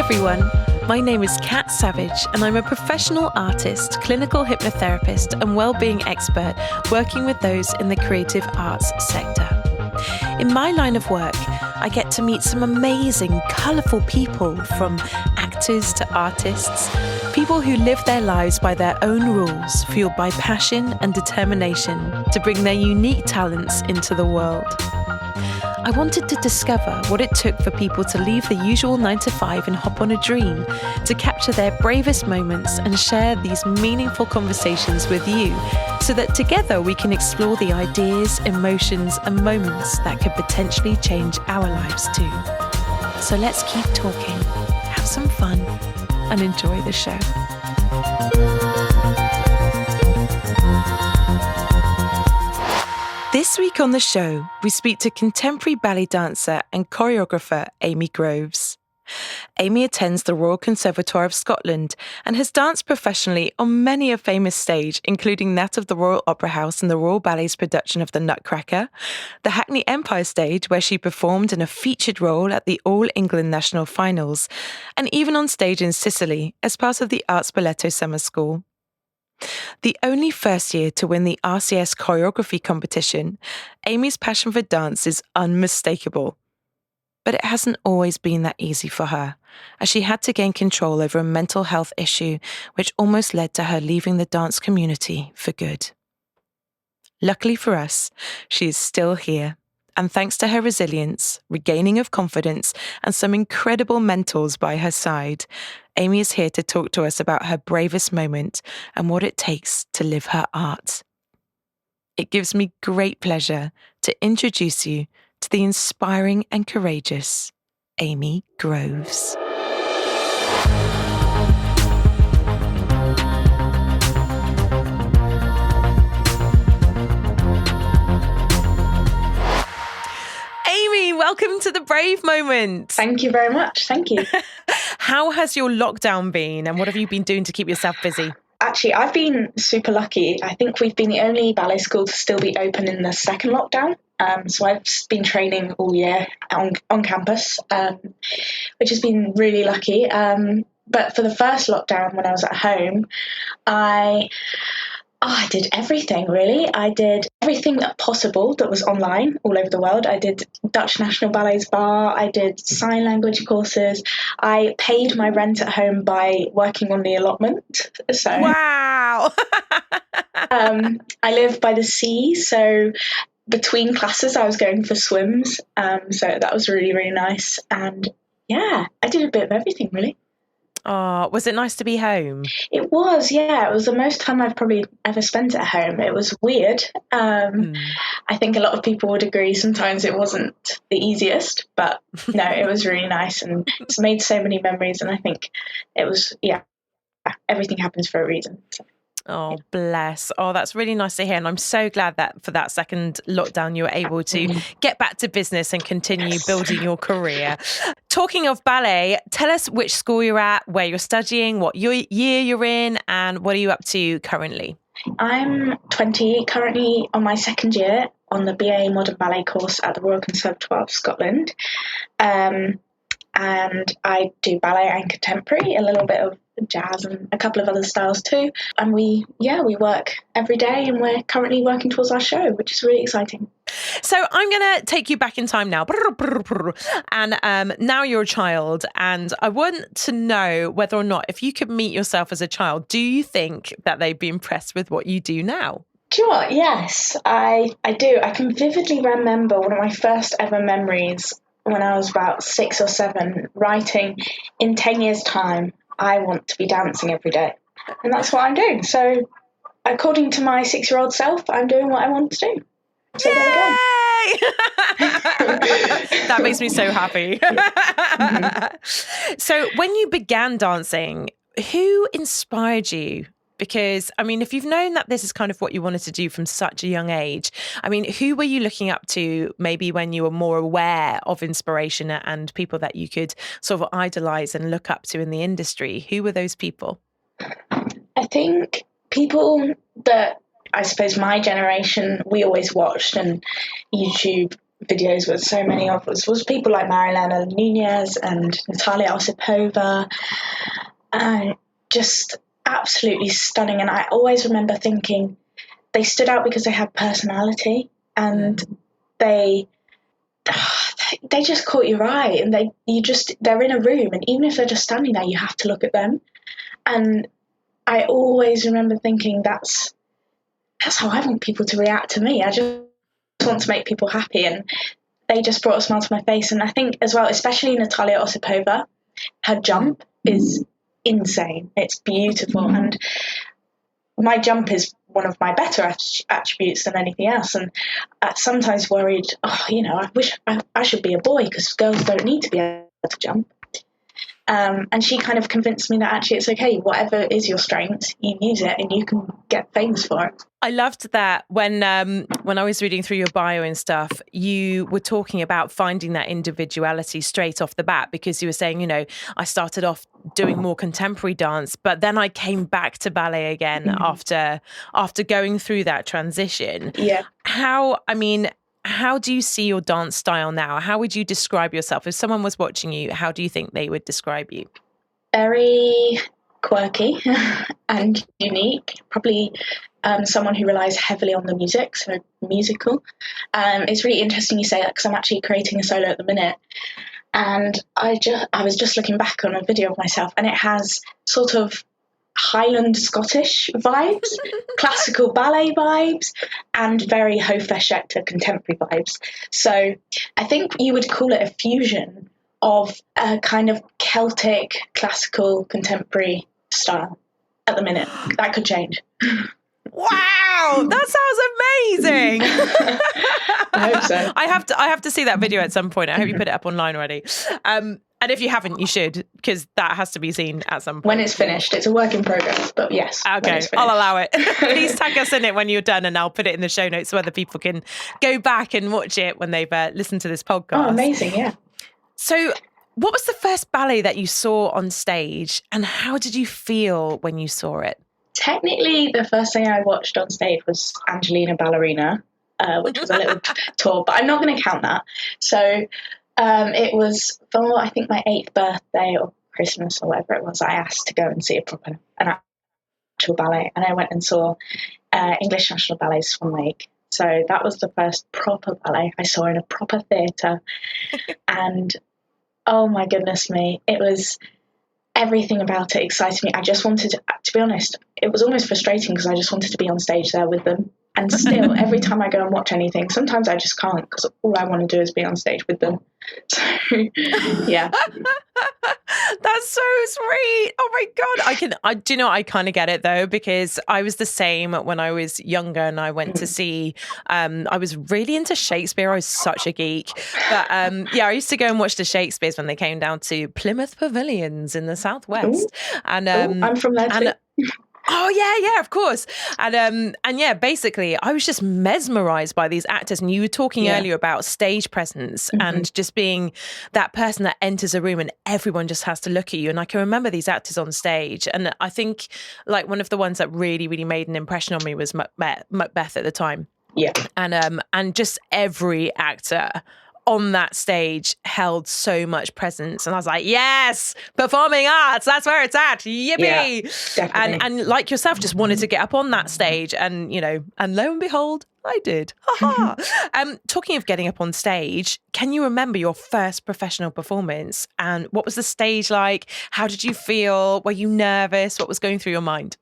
everyone, my name is Kat Savage and I'm a professional artist, clinical hypnotherapist and well-being expert working with those in the creative arts sector. In my line of work, I get to meet some amazing, colourful people, from actors to artists, people who live their lives by their own rules, fueled by passion and determination to bring their unique talents into the world. I wanted to discover what it took for people to leave the usual 9 to 5 and hop on a dream, to capture their bravest moments and share these meaningful conversations with you, so that together we can explore the ideas, emotions and moments that could potentially change our lives too. So let's keep talking, have some fun and enjoy the show. This week on the show, we speak to contemporary ballet dancer and choreographer Amy Groves. Amy attends the Royal Conservatoire of Scotland and has danced professionally on many a famous stage, including that of the Royal Opera House and the Royal Ballet's production of The Nutcracker, the Hackney Empire stage where she performed in a featured role at the All England National Finals, and even on stage in Sicily as part of the Arts Balletto Summer School. The only first year to win the RCS choreography competition, Amy's passion for dance is unmistakable. But it hasn't always been that easy for her, as she had to gain control over a mental health issue which almost led to her leaving the dance community for good. Luckily for us, she is still here, and thanks to her resilience, regaining of confidence, and some incredible mentors by her side, Amy is here to talk to us about her bravest moment and what it takes to live her art. It gives me great pleasure to introduce you to the inspiring and courageous Amy Groves. Amy, welcome to the Brave Moment. Thank you very much. Thank you. How has your lockdown been and what have you been doing to keep yourself busy? Actually, I've been super lucky. I think we've been the only ballet school to still be open in the second lockdown. So I've been training all year on campus, which has been really lucky. But for the first lockdown, when I was at home, I did everything, really. I did everything possible that was online all over the world. I did Dutch National Ballet's Bar. I did sign language courses. I paid my rent at home by working on the allotment. So, wow! I live by the sea, so between classes I was going for swims. So that was really, really nice. And yeah, I did a bit of everything, really. Oh, was it nice to be home? It was, yeah. It was the most time I've probably ever spent at home. It was weird. I think a lot of people would agree sometimes it wasn't the easiest, but no, it was really nice and it's made so many memories. And I think it was, everything happens for a reason. So. Oh, bless. Oh, that's really nice to hear. And I'm so glad that for that second lockdown, you were able to get back to business and continue building your career. Talking of ballet, tell us which school you're at, where you're studying, what year you're in, and what are you up to currently? I'm 20, currently on my second year on the BA Modern Ballet course at the Royal Conservatoire of Scotland. And I do ballet and contemporary, a little bit of jazz and a couple of other styles too. And we work every day and we're currently working towards our show, which is really exciting. So I'm going to take you back in time now. And now you're a child and I want to know whether or not, if you could meet yourself as a child, do you think that they'd be impressed with what you do now? Do you know what? Yes, I do. I can vividly remember one of my first ever memories when I was about 6 or 7, writing, in 10 years' time, I want to be dancing every day. And that's what I'm doing. So according to my 6-year-old self, I'm doing what I want to do. So Yay! there you go. That makes me so happy. So when you began dancing, who inspired you? Because, I mean, if you've known that this is kind of what you wanted to do from such a young age, I mean, who were you looking up to maybe when you were more aware of inspiration and people that you could sort of idolize and look up to in the industry? Who were those people? I think people that, I suppose my generation, we always watched, and YouTube videos with so many of us was people like Marilena Nunez and Natalia Osipova, and just absolutely stunning. And I always remember thinking they stood out because they had personality, and they just caught your eye, and they're in a room, and even if they're just standing there, you have to look at them. And I always remember thinking that's how I want people to react to me. I just want to make people happy, and they just brought a smile to my face. And I think as well, especially Natalia Osipova, her jump is insane. It's beautiful, and my jump is one of my better attributes than anything else. And I sometimes worried, I wish I should be a boy, because girls don't need to be able to jump. And she kind of convinced me that actually it's okay. Whatever is your strength, you use it, and you can get famous for it. I loved that when I was reading through your bio and stuff, you were talking about finding that individuality straight off the bat, because you were saying, I started off doing more contemporary dance, but then I came back to ballet again after going through that transition. Yeah. How do you see your dance style now? How would you describe yourself? If someone was watching you, how do you think they would describe you? Very quirky and unique. Probably someone who relies heavily on the music, so musical. It's really interesting you say that, because I'm actually creating a solo at the minute. And I was just looking back on a video of myself, and it has sort of Highland Scottish vibes, classical ballet vibes, and very Hofeschecter contemporary vibes. So I think you would call it a fusion of a kind of Celtic, classical, contemporary style at the minute. That could change. Wow, that sounds amazing. I hope so. I have to see that video at some point. I hope you put it up online already. And if you haven't, you should, because that has to be seen at some point. When it's finished. It's a work in progress, but yes. Okay, I'll allow it. Please tag us in it when you're done, and I'll put it in the show notes so other people can go back and watch it when they've listened to this podcast. Oh, amazing, yeah. So what was the first ballet that you saw on stage, and how did you feel when you saw it? Technically, the first thing I watched on stage was Angelina Ballerina, which was a little tour, but I'm not going to count that. So it was for, I think, my 8th birthday or Christmas or whatever it was. I asked to go and see an actual ballet, and I went and saw English National Ballet's Swan Lake. So that was the first proper ballet I saw in a proper theatre. And oh my goodness me, it was, everything about it excited me. I just wanted to be honest, it was almost frustrating, because I just wanted to be on stage there with them. And still, every time I go and watch anything, sometimes I just can't, because all I want to do is be on stage with them. So, yeah. That's so sweet. Oh my God. I kind of get it though, because I was the same when I was younger, and I went to see, I was really into Shakespeare. I was such a geek. But I used to go and watch the Shakespeares when they came down to Plymouth Pavilions in the Southwest. Ooh. And I'm from there too. Oh yeah, of course. And yeah, basically I was just mesmerized by these actors. And you were talking earlier about stage presence and just being that person that enters a room and everyone just has to look at you. And I can remember these actors on stage. And I think like one of the ones that really, really made an impression on me was Macbeth at the time. Yeah. And just every actor on that stage held so much presence, and I was like, yes, performing arts, that's where it's at, yippee. Yeah, and like yourself, just wanted to get up on that stage, and and lo and behold, I did. Talking of getting up on stage, can you remember your first professional performance, and what was the stage like? How did you feel? Were you nervous? What was going through your mind?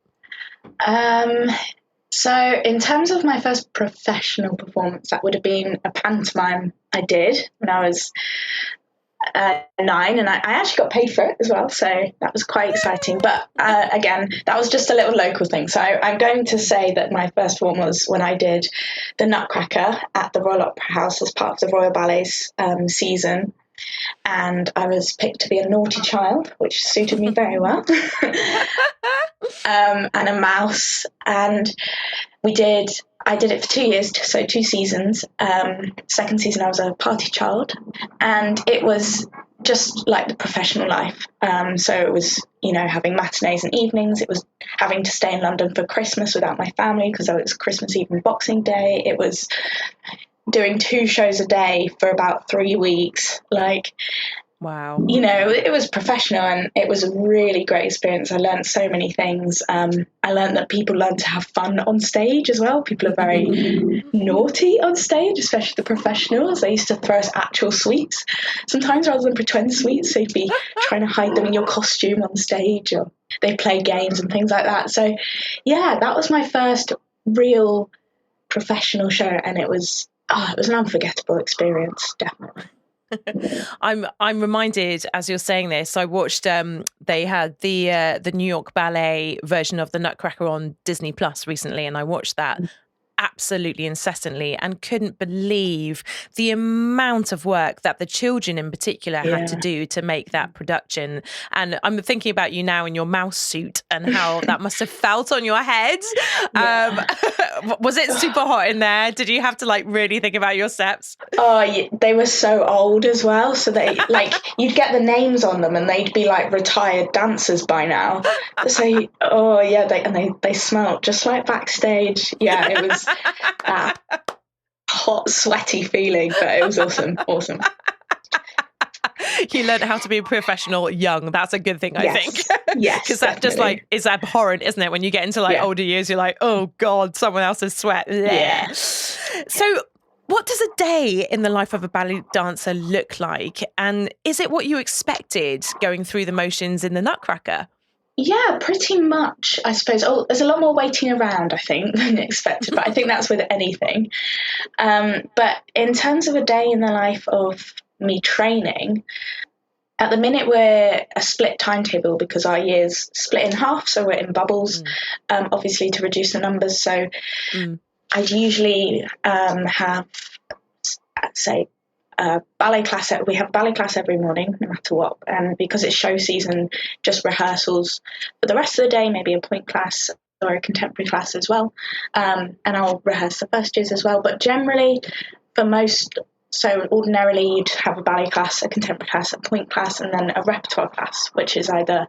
So in terms of my first professional performance, that would have been a pantomime I did when I was 9, and I actually got paid for it as well, so that was quite exciting. But again, that was just a little local thing. So I'm going to say that my first one was when I did the Nutcracker at the Royal Opera House as part of the Royal Ballet's season. And I was picked to be a naughty child, which suited me very well, and a mouse. And I did it for 2 years, so 2 seasons. Second season, I was a party child, and it was just like the professional life. So it was, having matinees and evenings. It was having to stay in London for Christmas without my family, because it was Christmas Eve and Boxing Day. It was doing 2 shows a day for about 3 weeks. Like, wow. You know, it was professional and it was a really great experience. I learned so many things. I learned that people learn to have fun on stage as well. People are very naughty on stage, especially the professionals. They used to throw us actual sweets sometimes rather than pretend sweets. So you'd be trying to hide them in your costume on stage, or they play games and things like that. So yeah, that was my first real professional show, and it was an unforgettable experience, definitely. I'm reminded as you're saying this. I watched. They had the New York Ballet version of the Nutcracker on Disney Plus recently, and I watched that absolutely incessantly and couldn't believe the amount of work that the children in particular had to do to make that production. And I'm thinking about you now in your mouse suit and how that must have felt on your head. Yeah. Was it super hot in there? Did you have to like really think about your steps? Oh, they were so old as well. So they like you'd get the names on them and they'd be like retired dancers by now. So they smelled just like backstage. Yeah, it was hot, sweaty feeling, but it was awesome. You learned how to be a professional young. That's a good thing, I think. Yes, because that just like is abhorrent, isn't it? When you get into like older years, you're like, oh God, someone else's sweat. Yeah. So what does a day in the life of a ballet dancer look like? And is it what you expected going through the motions in the Nutcracker? Yeah, pretty much, I suppose. Oh, there's a lot more waiting around, I think, than expected, but I think that's with anything. But in terms of a day in the life of me training, at the minute we're a split timetable because our year's split in half, so we're in bubbles, obviously to reduce the numbers. So I'd usually have, say, ballet class. We have ballet class every morning, no matter what. And because it's show season, just rehearsals for the rest of the day, maybe a point class or a contemporary class as well. And I'll rehearse the first years as well. But generally, for most, so ordinarily you'd have a ballet class, a contemporary class, a point class, and then a repertoire class, which is either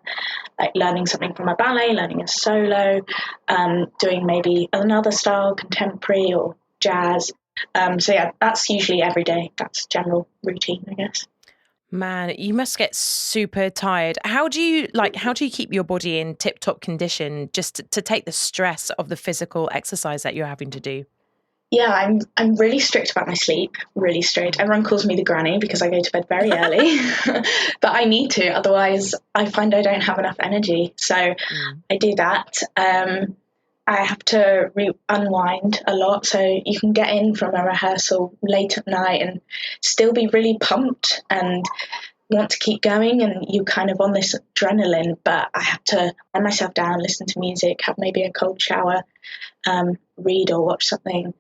like learning something from a ballet, learning a solo, doing maybe another style, contemporary or jazz. So yeah, that's usually every day. That's general routine, I guess. Man, you must get super tired. How do you keep your body in tip-top condition just to take the stress of the physical exercise that you're having to do? Yeah, I'm really strict about my sleep, really strict. Everyone calls me the granny because I go to bed very early, but I need to, otherwise I find I don't have enough energy. So I do that. I have to unwind a lot, so you can get in from a rehearsal late at night and still be really pumped and want to keep going, and you're kind of on this adrenaline, but I have to lie myself down, listen to music, have maybe a cold shower, read or watch something.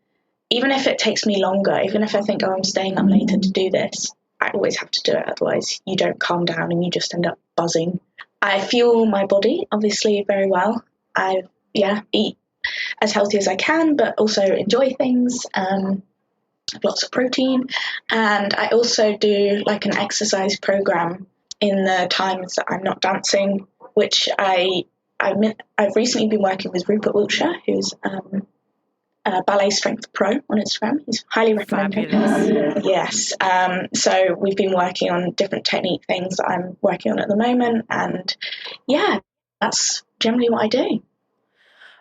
Even if it takes me longer, even if I think, I'm staying up later to do this, I always have to do it, otherwise you don't calm down and you just end up buzzing. I fuel my body, obviously, very well. I eat as healthy as I can, but also enjoy things, lots of protein. And I also do like an exercise program in the times that I'm not dancing, which I've recently been working with Rupert Wiltshire, who's Ballet Strength Pro on Instagram. He's highly recommended. Fabulous. Yes. So we've been working on different technique things that I'm working on at the moment. And yeah, that's generally what I do.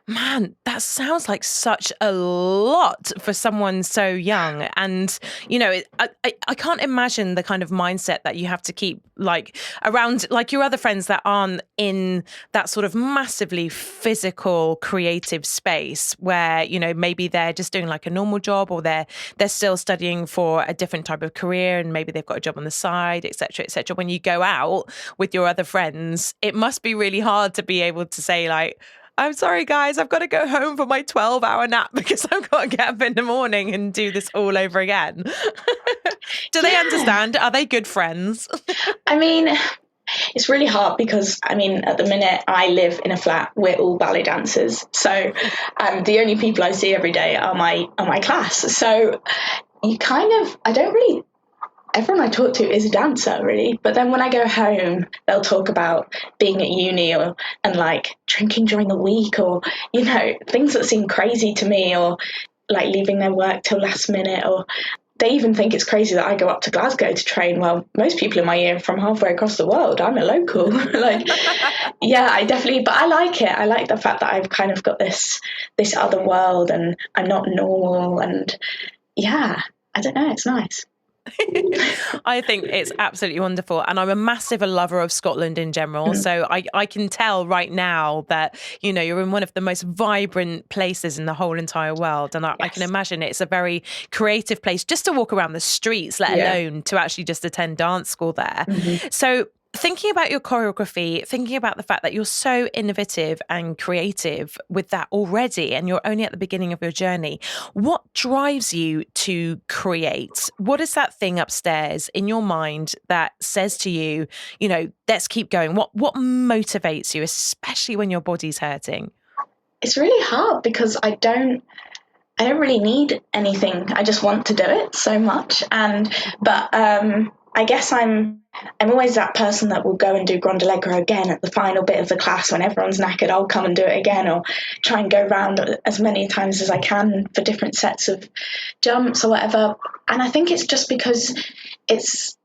Man, that sounds like such a lot for someone so young. And, you know, I can't imagine the kind of mindset that you have to keep like around like your other friends that aren't in that sort of massively physical, creative space where, you know, maybe they're just doing like a normal job, or they're still studying for a different type of career and maybe they've got a job on the side, et cetera, et cetera. When you go out with your other friends, it must be really hard to be able to say like, I'm sorry, guys, I've got to go home for my 12-hour nap because I've got to get up in the morning and do this all over again. Do they understand? Are they good friends? I mean, it's really hard because, I mean, at the minute I live in a flat. We're all ballet dancers. So the only people I see every day are my class. So you kind of, everyone I talk to is a dancer, really. But then when I go home, they'll talk about being at uni and like drinking during the week, or, you know, things that seem crazy to me, or like leaving their work till last minute, or they even think it's crazy that I go up to Glasgow to train. Well, most people in my year are from halfway across the world. I'm a local. Like, yeah, I definitely, but I like it. I like the fact that I've kind of got this other world and I'm not normal. And yeah, I don't know, it's nice. I think it's absolutely wonderful. And I'm a massive lover of Scotland in general. So I can tell right now that, you know, you're in one of the most vibrant places in the whole entire world. And I can imagine it's a very creative place just to walk around the streets, let alone to actually just attend dance school there. So thinking about your choreography, thinking about the fact that you're so innovative and creative with that already, and you're only at the beginning of your journey, what drives you to create? What is that thing upstairs in your mind that says to you, you know, let's keep going? What motivates you, especially when your body's hurting? It's really hard because I don't really need anything. I just want to do it so much. But I guess I'm always that person that will go and do Grand Allegro again at the final bit of the class when everyone's knackered. I'll come and do it again, or try and go round as many times as I can for different sets of jumps or whatever. And I think it's just because it's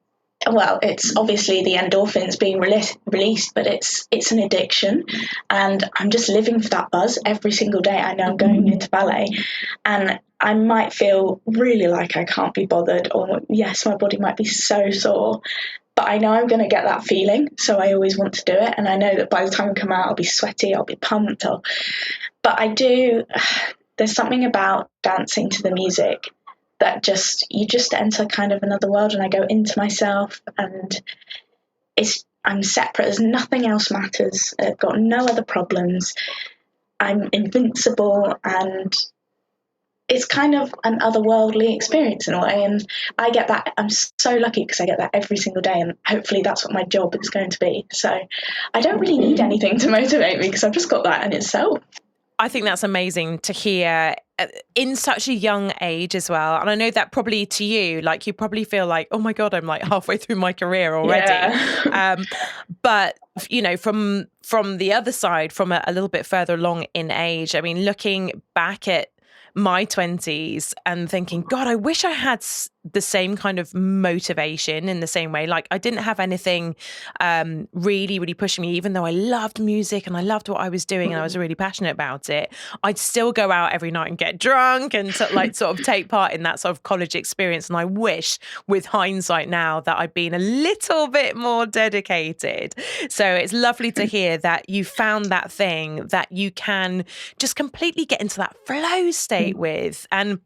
obviously the endorphins being released, but it's an addiction, and I'm just living for that buzz every single day. I know I'm going into ballet, and I might feel really like I can't be bothered, or yes, my body might be so sore, but I know I'm going to get that feeling, so I always want to do it. And I know that by the time I come out, I'll be sweaty, I'll be pumped, but there's something about dancing to the music that you just enter kind of another world, and I go into myself, and I'm separate. There's nothing else matters. I've got no other problems. I'm invincible, and it's kind of an otherworldly experience in a way. And I get that. I'm so lucky because I get that every single day, and hopefully that's what my job is going to be. So I don't really need anything to motivate me because I've just got that in itself. I think that's amazing to hear in such a young age as well. And I know that probably to you, like you probably feel like, oh my God, I'm like halfway through my career already. Yeah. But, you know, from the other side, from a little bit further along in age, I mean, looking back at my 20s and thinking, God, I wish I had the same kind of motivation in the same way. Like I didn't have anything really, really pushing me, even though I loved music and I loved what I was doing and I was really passionate about it. I'd still go out every night and get drunk and sort of take part in that sort of college experience. And I wish with hindsight now that I'd been a little bit more dedicated. So it's lovely to hear that you found that thing that you can just completely get into that flow state with. And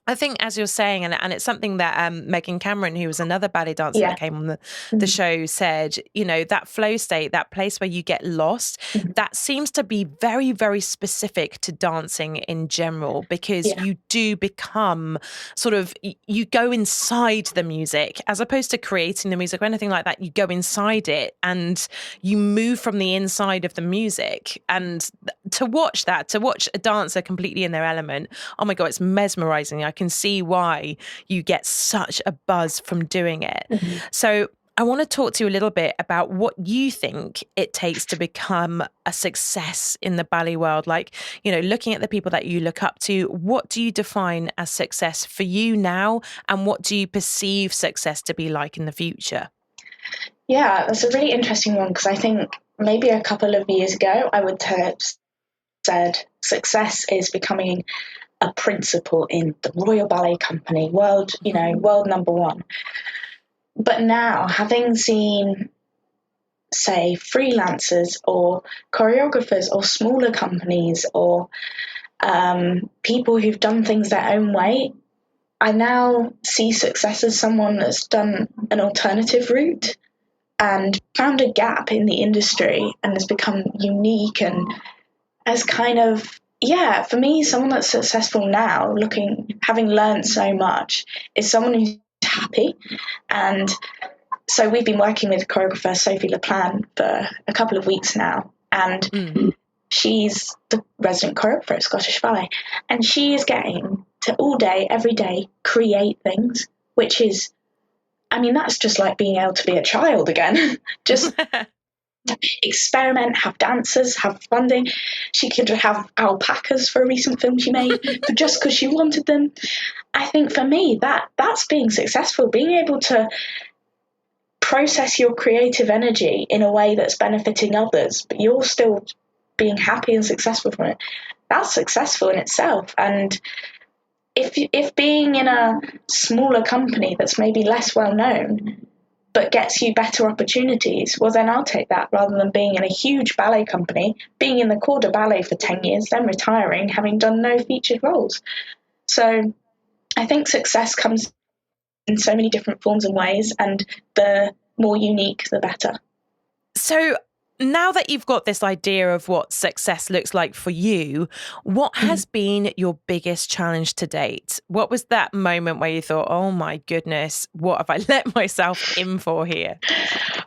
I think, as you're saying, and it's something that Megan Cameron, who was another ballet dancer that came on the show, said, you know, that flow state, that place where you get lost, that seems to be very, very specific to dancing in general, because you do become sort of, you go inside the music as opposed to creating the music or anything like that. You go inside it and you move from the inside of the music. And to watch a dancer completely in their element, oh my God, it's mesmerizing. I can see why you get such a buzz from doing it. So I want to talk to you a little bit about what you think it takes to become a success in the ballet world. Like, you know, looking at the people that you look up to, what do you define as success for you now? And what do you perceive success to be like in the future? Yeah, that's a really interesting one, because I think maybe a couple of years ago, I would have said success is becoming a principal in the Royal Ballet Company, world number one. But now, having seen, say, freelancers or choreographers or smaller companies or people who've done things their own way, I now see success as someone that's done an alternative route and found a gap in the industry and has become unique and has kind of, for me, someone that's successful now, having learned so much, is someone who's happy. And so we've been working with choreographer Sophie Laplan for a couple of weeks now, and she's the resident choreographer at Scottish Ballet, and she is getting to all day, every day, create things, which is, I mean, that's just like being able to be a child again. Just experiment, have dancers, have funding. She could have alpacas for a recent film she made, but just because she wanted them. I think for me, that's being successful, being able to process your creative energy in a way that's benefiting others, but you're still being happy and successful from it. That's successful in itself. And if being in a smaller company that's maybe less well known but gets you better opportunities, well, then I'll take that rather than being in a huge ballet company, being in the corps de ballet for 10 years, then retiring, having done no featured roles. So I think success comes in so many different forms and ways, and the more unique, the better. So now that you've got this idea of what success looks like for you, what has been your biggest challenge to date? What was that moment where you thought, oh my goodness, what have I let myself in for here?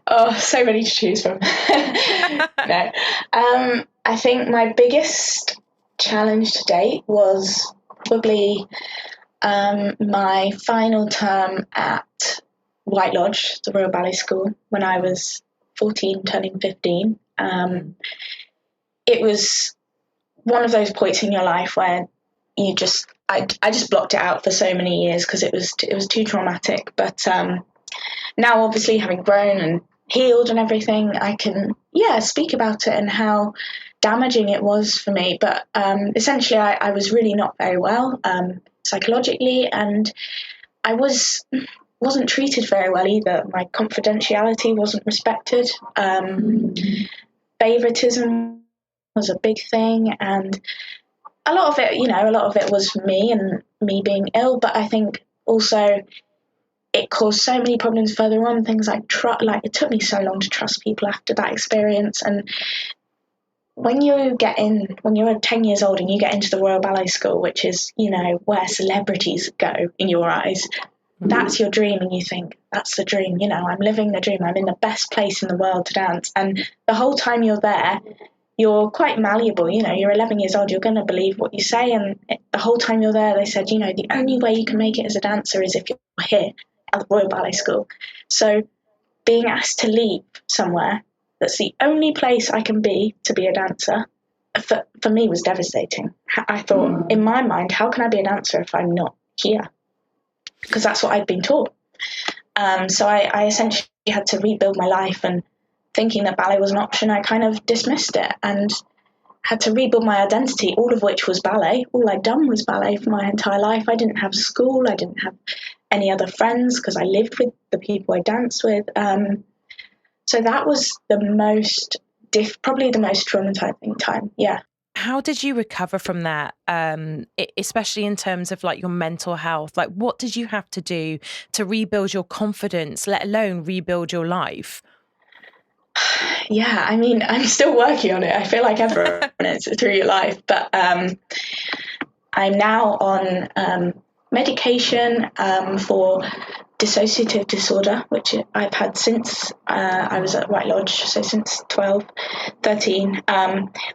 Oh, so many to choose from. No. I think my biggest challenge to date was probably my final term at White Lodge, the Royal Ballet School, when I was 14, turning 15. It was one of those points in your life where I just blocked it out for so many years because it was too traumatic. But now, obviously, having grown and healed and everything, I can speak about it and how damaging it was for me. But essentially, I was really not very well psychologically, and I wasn't treated very well either. My confidentiality wasn't respected. Favoritism was a big thing, and a lot of it was me and me being ill. But I think also it caused so many problems further on. Things like it took me so long to trust people after that experience. And when you're 10 years old and you get into the Royal Ballet School, which is where celebrities go in your eyes. That's your dream, and you think, that's the dream, I'm living the dream, I'm in the best place in the world to dance. And the whole time you're there, you're quite malleable, you're 11 years old, you're going to believe what you say. And the whole time you're there, they said, the only way you can make it as a dancer is if you're here at the Royal Ballet School. So being asked to leave somewhere that's the only place I can be to be a dancer, for me was devastating. I thought, in my mind, how can I be a dancer if I'm not here? Because that's what I'd been taught. So I essentially had to rebuild my life, and thinking that ballet was an option, I kind of dismissed it and had to rebuild my identity, all of which was ballet. All I'd done was ballet for my entire life. I didn't have school. I didn't have any other friends because I lived with the people I danced with. So that was probably the most traumatizing time. Yeah. How did you recover from that, especially in terms of like your mental health? Like, what did you have to do to rebuild your confidence, let alone rebuild your life? Yeah, I mean, I'm still working on it. I feel like everyone is through your life, but I'm now on medication for dissociative disorder, which I've had since I was at White Lodge, so since 12, 13,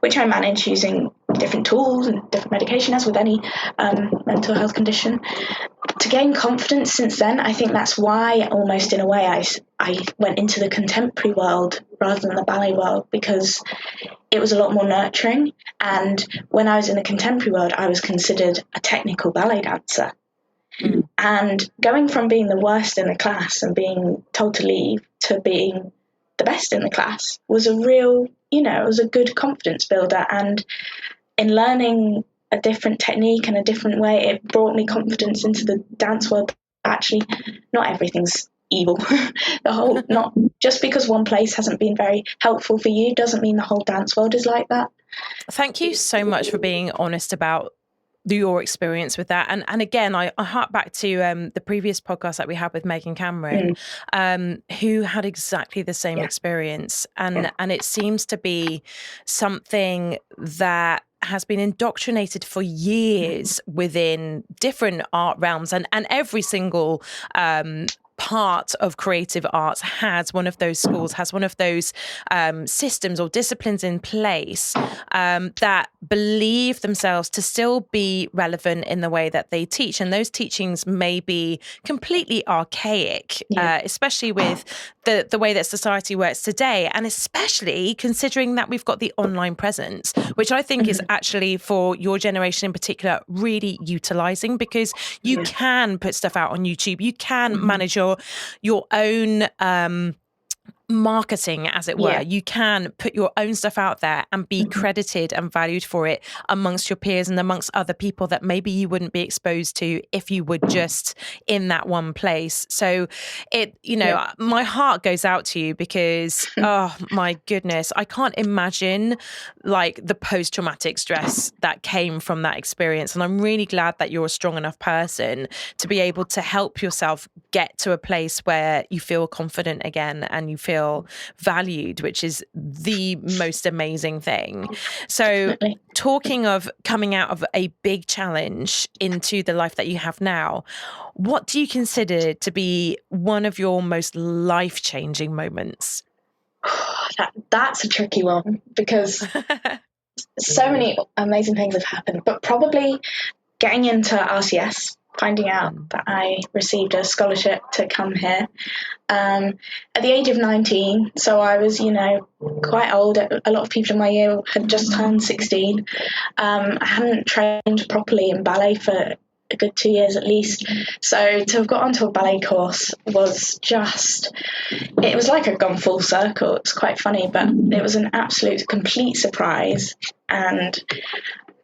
which I manage using different tools and different medication, as with any mental health condition. To gain confidence since then, I think that's why almost in a way I went into the contemporary world rather than the ballet world, because it was a lot more nurturing. And when I was in the contemporary world, I was considered a technical ballet dancer. And going from being the worst in the class and being told to leave to being the best in the class was a real, it was a good confidence builder. And in learning a different technique and a different way, it brought me confidence into the dance world. Actually, not everything's evil. Not just because one place hasn't been very helpful for you doesn't mean the whole dance world is like that. Thank you so much for being honest about your experience with that. And again, I hark back to the previous podcast that we had with Megan Cameron, who had exactly the same experience. And it seems to be something that has been indoctrinated for years within different art realms and every single part of creative arts has one of those schools, has one of those systems or disciplines in place that believe themselves to still be relevant in the way that they teach. And those teachings may be completely archaic, especially with the way that society works today, and especially considering that we've got the online presence, which I think is actually, for your generation in particular, really utilizing, because you can put stuff out on YouTube, you can manage your own marketing, as it were. You can put your own stuff out there and be credited and valued for it amongst your peers and amongst other people that maybe you wouldn't be exposed to if you were just in that one place. So my heart goes out to you, because oh my goodness, I can't imagine like the post-traumatic stress that came from that experience. And I'm really glad that you're a strong enough person to be able to help yourself get to a place where you feel confident again and you feel valued, which is the most amazing thing. So talking of coming out of a big challenge into the life that you have now, what do you consider to be one of your most life-changing moments? That's a tricky one, because so many amazing things have happened, but probably getting into RCS, finding out that I received a scholarship to come here at the age of 19. So I was, quite old. A lot of people in my year had just turned 16. I hadn't trained properly in ballet for a good 2 years at least. So to have got onto a ballet course was it was like I'd gone full circle. It's quite funny, but it was an absolute complete surprise. And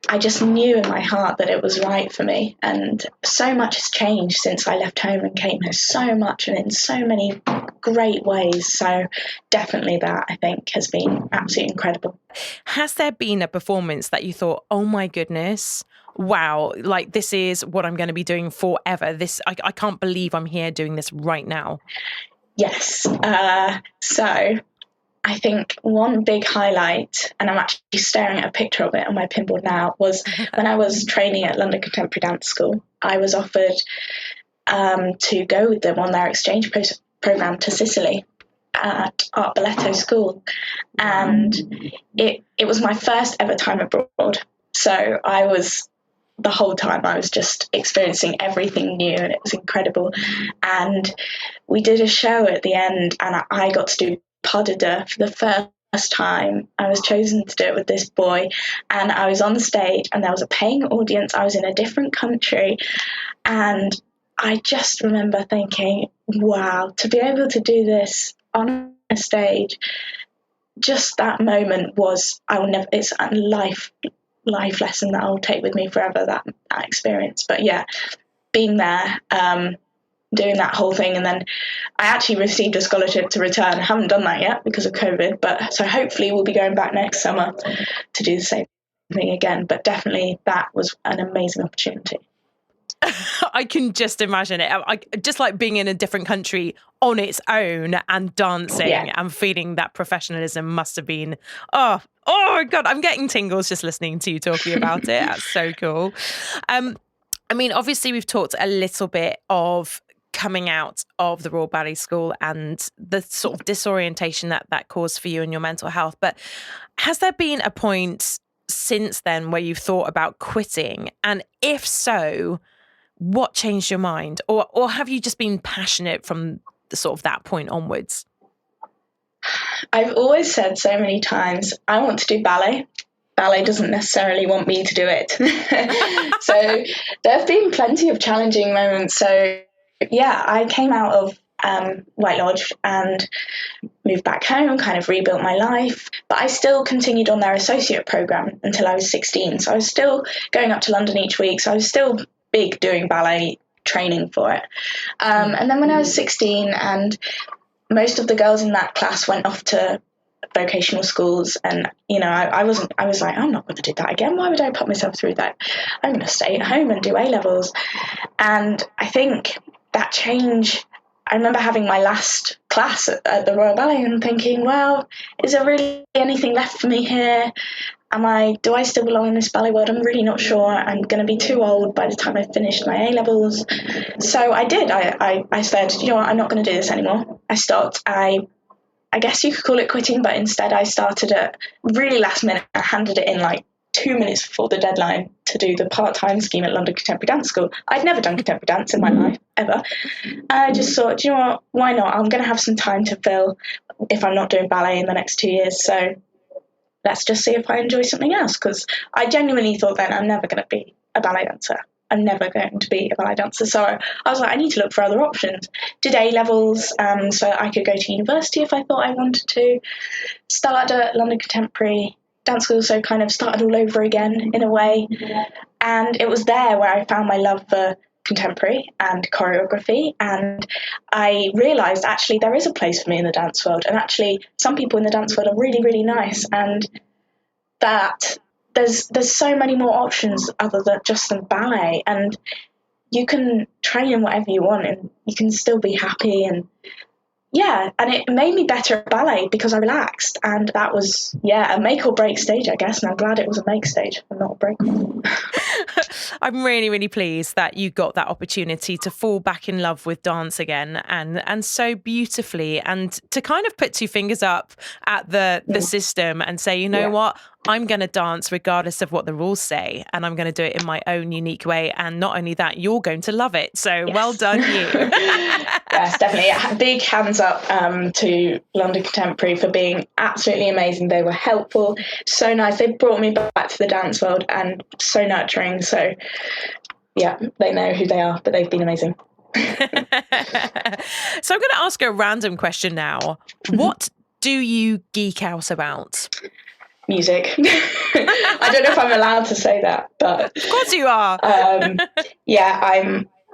I just knew in my heart that it was right for me. And so much has changed since I left home and came here, so much, and in so many great ways. So definitely that, I think, has been absolutely incredible. Has there been a performance that you thought, oh my goodness, wow, like this is what I'm going to be doing forever? I can't believe I'm here doing this right now. Yes. So I think one big highlight, and I'm actually staring at a picture of it on my pinboard now, was when I was training at London Contemporary Dance School. I was offered to go with them on their exchange program to Sicily at Art Balletto School. And it was my first ever time abroad. So the whole time I was just experiencing everything new, and it was incredible. And we did a show at the end, and I got to do pas de deux for the first time. I was chosen to do it with this boy, and I was on the stage, and there was a paying audience. I was in a different country, and I just remember thinking, wow, to be able to do this on a stage, just that moment was, it's a life lesson that I'll take with me forever, that experience. But yeah, being there, doing that whole thing, and then I actually received a scholarship to return. I haven't done that yet because of COVID, but so hopefully we'll be going back next summer to do the same thing again. But definitely that was an amazing opportunity. I can just imagine it. Just like being in a different country on its own and dancing and feeling that professionalism must have been, oh my God, I'm getting tingles just listening to you talking about it. That's so cool. I mean, obviously we've talked a little bit of coming out of the Royal Ballet School and the sort of disorientation that caused for you and your mental health. But has there been a point since then where you've thought about quitting? And if so, what changed your mind? Or have you just been passionate from the sort of that point onwards? I've always said so many times, I want to do ballet. Ballet doesn't necessarily want me to do it. So there have been plenty of challenging moments. So yeah, I came out of White Lodge and moved back home, kind of rebuilt my life, but I still continued on their associate program until I was 16. So I was still going up to London each week. So I was still big doing ballet training for it. And then when I was 16, and most of the girls in that class went off to vocational schools, and I was like, I'm not going to do that again. Why would I put myself through that? I'm going to stay at home and do A levels. And I think that change, I remember having my last class at the Royal Ballet and thinking, well, is there really anything left for me here? do I still belong in this ballet world? I'm really not sure. I'm going to be too old by the time I've finished my A-levels. So I did. I said, you know what, I'm not going to do this anymore. I stopped. I guess you could call it quitting, but instead I started at really last minute. I handed it in like 2 minutes before the deadline to do the part-time scheme at London Contemporary Dance School. I'd never done contemporary dance in my life, ever. I just thought, you know what, why not? I'm going to have some time to fill if I'm not doing ballet in the next 2 years. So let's just see if I enjoy something else, because I genuinely thought then I'm never going to be a ballet dancer. I'm never going to be a ballet dancer. So I was like, I need to look for other options. Did A-levels so I could go to university if I thought I wanted to. Started at London Contemporary Dance School, so kind of started all over again in a way. And it was there where I found my love for contemporary and choreography, and I realised actually there is a place for me in the dance world, and actually some people in the dance world are really, really nice, and that there's so many more options other than just the ballet, and you can train in whatever you want and you can still be happy. And yeah, and it made me better at ballet because I relaxed, and that was a make or break stage, I guess, and I'm glad it was a make stage and not a break one. I'm really, really pleased that you got that opportunity to fall back in love with dance again, and so beautifully, and to kind of put two fingers up at the system and say, you know what, I'm going to dance regardless of what the rules say, and I'm going to do it in my own unique way. And not only that, you're going to love it. So well done, you. Yes, definitely. Big hands up to London Contemporary for being absolutely amazing. They were helpful, so nice. They brought me back to the dance world and so nurturing. So yeah, they know who they are, but they've been amazing. So I'm going to ask a random question now. What do you geek out about? Music. I don't know if I'm allowed to say that, but of course you are.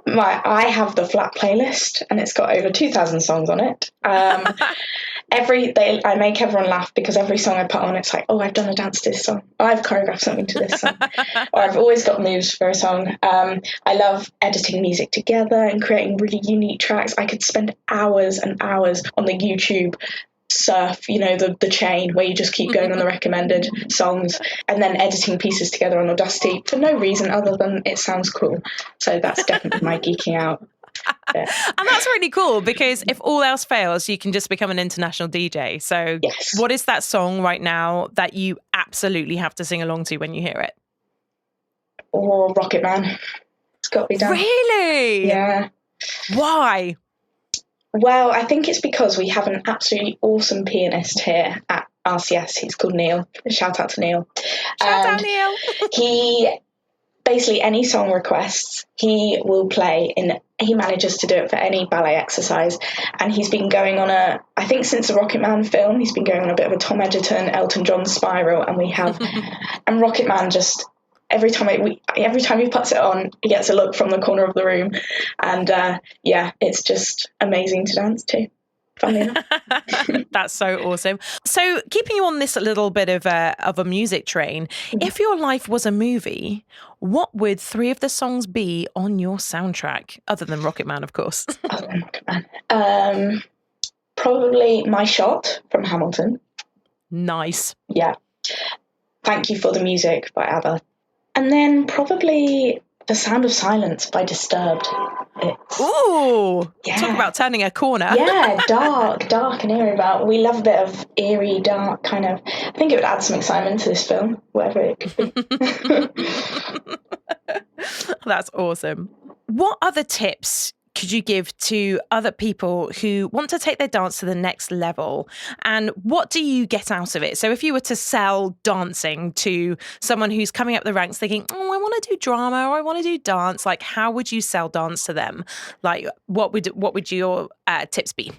I have the flat playlist, and it's got over 2,000 songs on it. I make everyone laugh because every song I put on, it's like, oh, I've done a dance to this song, oh, I've choreographed something to this song, or I've always got moves for a song. I love editing music together and creating really unique tracks. I could spend hours and hours on the YouTube surf, the chain where you just keep going on the recommended songs and then editing pieces together on Audacity for no reason other than it sounds cool. So that's definitely my geeking out. Yeah. And that's really cool because if all else fails, you can just become an international DJ. So What is that song right now that you absolutely have to sing along to when you hear it? Or Rocket Man. It's got to be done. Really? Yeah. Why? Well, I think it's because we have an absolutely awesome pianist here at RCS. He's called Neil. Shout out to Neil. Shout out, Neil. He basically, any song requests, he will play in. He manages to do it for any ballet exercise. And he's been going on I think since the Rocket Man film, he's been going on a bit of a Tom Edgerton, Elton John spiral. And we have, and Rocket Man just, every time he puts it on, he gets a look from the corner of the room, and it's just amazing to dance to. Funny enough. That's so awesome. So, keeping you on this little bit of a music train, if your life was a movie, what would 3 of the songs be on your soundtrack, other than Rocket Man, of course? Other than Rocket Man, probably My Shot from Hamilton. Nice. Yeah. Thank You for the Music by ABBA. And then probably The Sound of Silence by Disturbed. Ooh! Yeah. Talk about turning a corner. Yeah, dark and eerie. But we love a bit of eerie, dark kind of. I think it would add some excitement to this film, whatever it could be. That's awesome. What other tips could you give to other people who want to take their dance to the next level? And what do you get out of it? So if you were to sell dancing to someone who's coming up the ranks thinking, oh, I want to do drama or I want to do dance, like how would you sell dance to them? Like what would your tips be?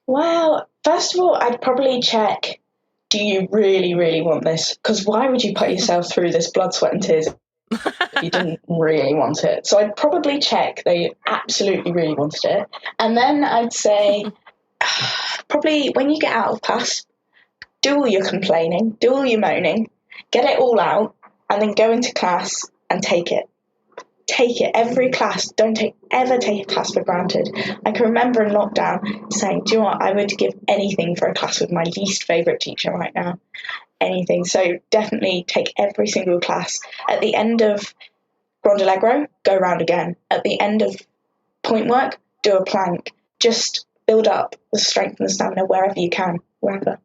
Well, first of all, I'd probably check, do you really, really want this? Because why would you put yourself through this blood, sweat and tears if you didn't really want it? So I'd probably check they absolutely really wanted it. And then I'd say, probably when you get out of class, do all your complaining, do all your moaning, get it all out, and then go into class and take it. take it every class. Don't ever take a class for granted. I can remember in lockdown saying, do you know what, I would give anything for a class with my least favourite teacher right now. Anything. So definitely take every single class. At the end of Grand Allegro, go round again. At the end of point work, do a plank. Just build up the strength and the stamina wherever you can, wherever.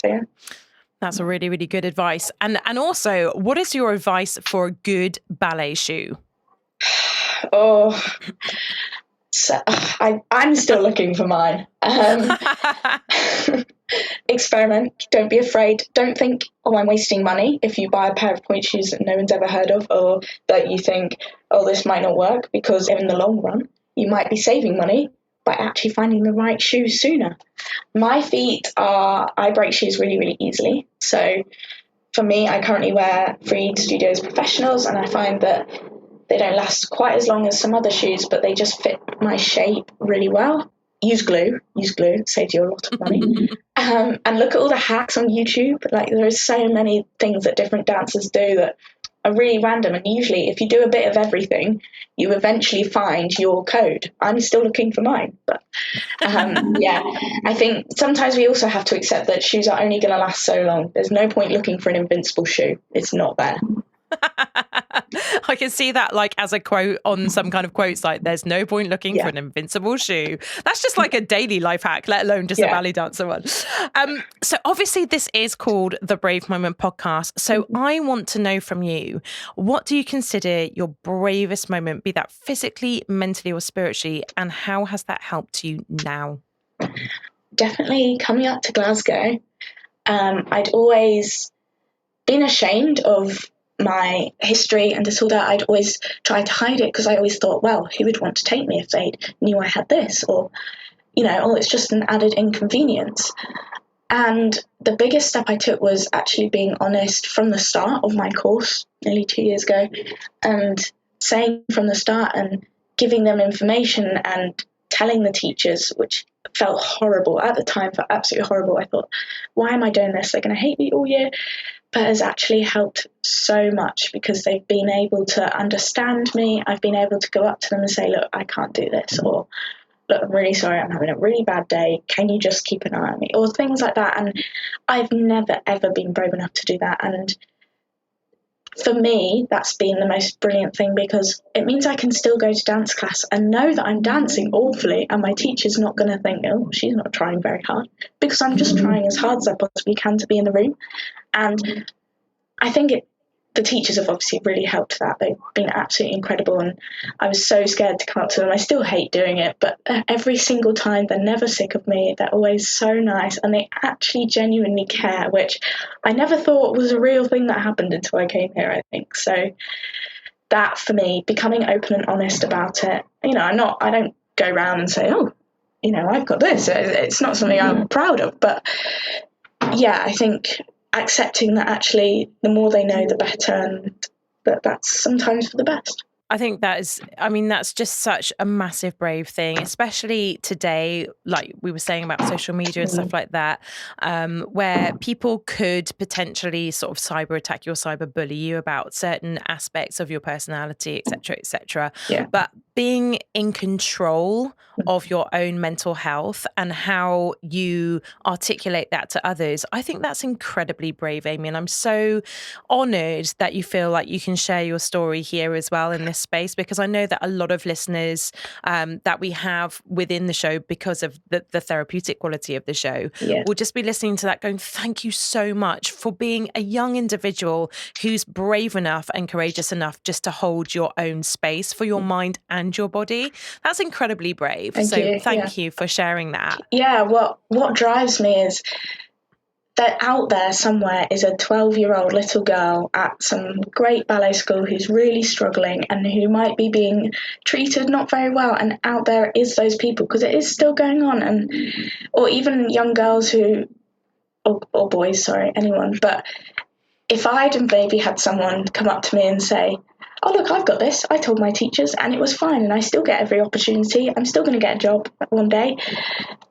So yeah. That's a really, really good advice. And also, what is your advice for a good ballet shoe? Oh, so, I'm still looking for mine. Experiment. Don't be afraid. Don't think, oh, I'm wasting money if you buy a pair of point shoes that no one's ever heard of, or that you think, oh, this might not work, because in the long run, you might be saving money by actually finding the right shoe sooner. My feet I break shoes really, really easily. So for me, I currently wear Freed Studios Professionals, and I find that they don't last quite as long as some other shoes, but they just fit my shape really well. Use glue, it saves you a lot of money. And look at all the hacks on YouTube. Like, there are so many things that different dancers do that are really random. And usually if you do a bit of everything, you eventually find your code. I'm still looking for mine. But yeah, I think sometimes we also have to accept that shoes are only going to last so long. There's no point looking for an invincible shoe. It's not there. I can see that like as a quote on some kind of quote site. There's no point looking for an invincible shoe. That's just like a daily life hack, let alone just a ballet dancer one. So obviously this is called the Brave Moment podcast. So I want to know from you, what do you consider your bravest moment, be that physically, mentally or spiritually, and how has that helped you now? Definitely coming up to Glasgow. I'd always been ashamed of my history and disorder. I'd always tried to hide it because I always thought, well, who would want to take me if they knew I had this? Or, oh, it's just an added inconvenience. And the biggest step I took was actually being honest from the start of my course nearly 2 years ago, and saying from the start and giving them information and telling the teachers, which felt horrible at the time, felt absolutely horrible. I thought, why am I doing this? They're going to hate me all year. But has actually helped so much because they've been able to understand me. I've been able to go up to them and say, look, I can't do this, or look, I'm really sorry, I'm having a really bad day. Can you just keep an eye on me? Or things like that. And I've never, ever been brave enough to do that. And for me, that's been the most brilliant thing, because it means I can still go to dance class and know that I'm dancing awfully, and my teacher's not going to think, oh, she's not trying very hard, because I'm just trying as hard as I possibly can to be in the room. And I think the teachers have obviously really helped that. They've been absolutely incredible, and I was so scared to come up to them. I still hate doing it, but every single time they're never sick of me. They're always so nice, and they actually genuinely care, which I never thought was a real thing that happened until I came here, I think. So that, for me, becoming open and honest about it. I don't go around and say, oh, I've got this. It's not something I'm proud of, but yeah, I think accepting that actually the more they know, the better, and that's sometimes for the best. I think that's just such a massive, brave thing, especially today, like we were saying about social media and stuff like that, where people could potentially sort of cyber attack you or cyber bully you about certain aspects of your personality, etc., etc. Yeah. But being in control of your own mental health and how you articulate that to others, I think that's incredibly brave, Amy. And I'm so honoured that you feel like you can share your story here as well in this space, because I know that a lot of listeners that we have within the show, because of the therapeutic quality of the show, will just be listening to that going, thank you so much for being a young individual who's brave enough and courageous enough just to hold your own space for your mind and your body. That's incredibly brave. Thank you for sharing that. Yeah, what drives me is that out there somewhere is a 12-year-old little girl at some great ballet school who's really struggling and who might be being treated not very well, and out there is those people, because it is still going on, or even young girls who, or boys, sorry, anyone. But if I'd maybe had someone come up to me and say, oh, look, I've got this, I told my teachers and it was fine, and I still get every opportunity, I'm still going to get a job one day,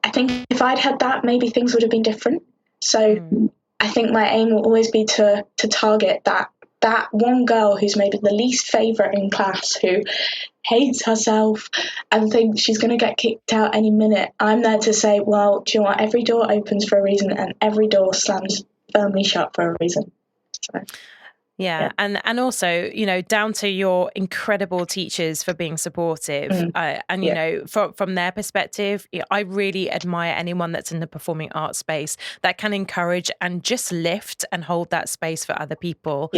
I think if I'd had that, maybe things would have been different. So I think my aim will always be to target that that one girl who's maybe the least favourite in class, who hates herself and thinks she's going to get kicked out any minute, I'm there to say, well, do you know what? Every door opens for a reason and every door slams firmly shut for a reason. So. Yeah. And also, you know, down to your incredible teachers for being supportive. And, you know, from their perspective, I really admire anyone that's in the performing arts space that can encourage and just lift and hold that space for other people,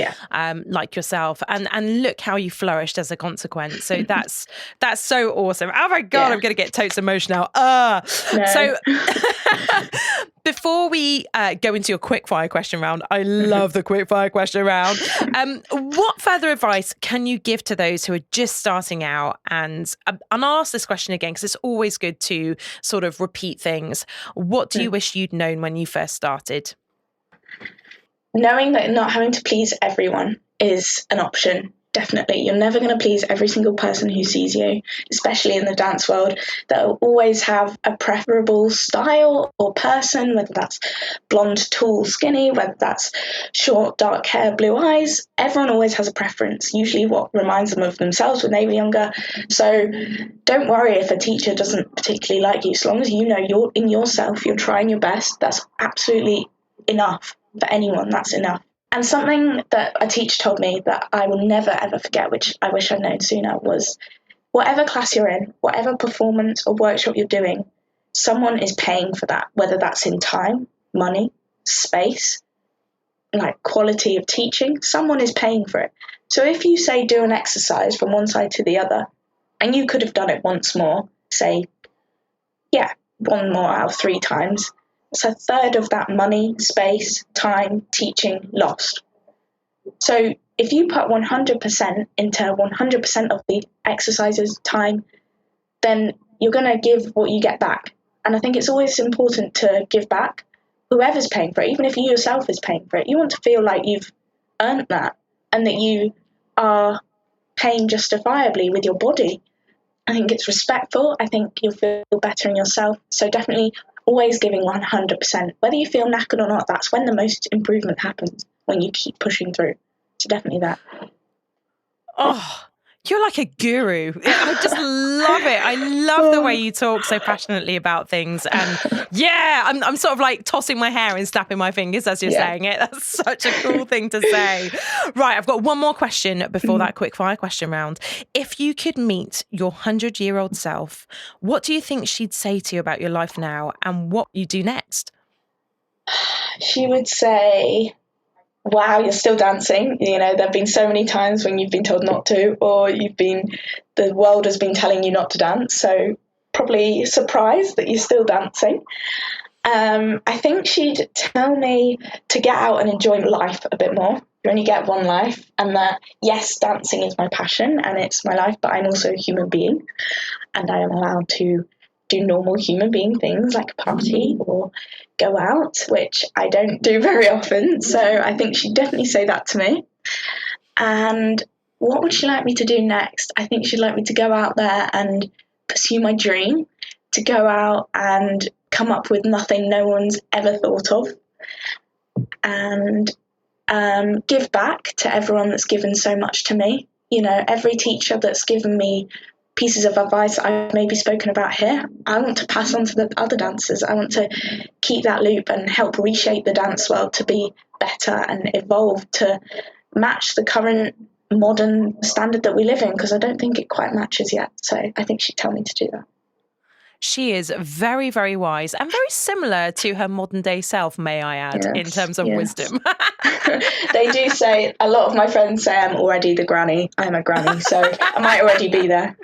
like yourself. And look how you flourished as a consequence. So that's so awesome. Oh my God, I'm going to get totes emotional. No. So before we go into your quick fire question round, I love the quick fire question round. What further advice can you give to those who are just starting out? And I'll ask this question again because it's always good to sort of repeat things. What do you wish you'd known when you first started? Knowing that not having to please everyone is an option. Definitely. You're never going to please every single person who sees you, especially in the dance world. They'll always have a preferable style or person, whether that's blonde, tall, skinny, whether that's short, dark hair, blue eyes. Everyone always has a preference, usually what reminds them of themselves when they were younger. So don't worry if a teacher doesn't particularly like you. As long as you know you're in yourself, you're trying your best, that's absolutely enough. For anyone, that's enough. And something that a teacher told me that I will never, ever forget, which I wish I'd known sooner, was whatever class you're in, whatever performance or workshop you're doing, someone is paying for that, whether that's in time, money, space, like quality of teaching, someone is paying for it. So if you say do an exercise from one side to the other, and you could have done it once more, say, one more out of 3 times, it's a third of that money, space, time, teaching lost. So if you put 100% into 100% of the exercises, time, then you're going to give what you get back. And I think it's always important to give back. Whoever's paying for it, even if you yourself is paying for it, you want to feel like you've earned that and that you are paying justifiably with your body. I think it's respectful. I think you'll feel better in yourself. So definitely always giving 100%. Whether you feel knackered or not, that's when the most improvement happens, when you keep pushing through. So definitely that. Oh, you're like a guru. I just love it. I love the way you talk so passionately about things. And I'm sort of like tossing my hair and snapping my fingers as you're saying it. That's such a cool thing to say. Right, I've got one more question before that quick fire question round. If you could meet your 100-year-old self, what do you think she'd say to you about your life now and what you do next? She would say, wow, you're still dancing. You know, there have been so many times when you've been told not to, or the world has been telling you not to dance. So probably surprised that you're still dancing. I think she'd tell me to get out and enjoy life a bit more. You only get one life, and that, yes, dancing is my passion and it's my life, but I'm also a human being and I am allowed to do normal human being things like party or go out, which I don't do very often. So I think she'd definitely say that to me. And what would she like me to do next? I think she'd like me to go out there and pursue my dream, to go out and come up with nothing no one's ever thought of, and give back to everyone that's given so much to me. You know, every teacher that's given me pieces of advice I've maybe spoken about here, I want to pass on to the other dancers. I want to keep that loop and help reshape the dance world to be better and evolve to match the current modern standard that we live in, because I don't think it quite matches yet. So I think she'd tell me to do that. She is very, very wise and very similar to her modern day self, may I add, in terms of wisdom. They do say, a lot of my friends say I'm already the granny. I'm a granny, so I might already be there.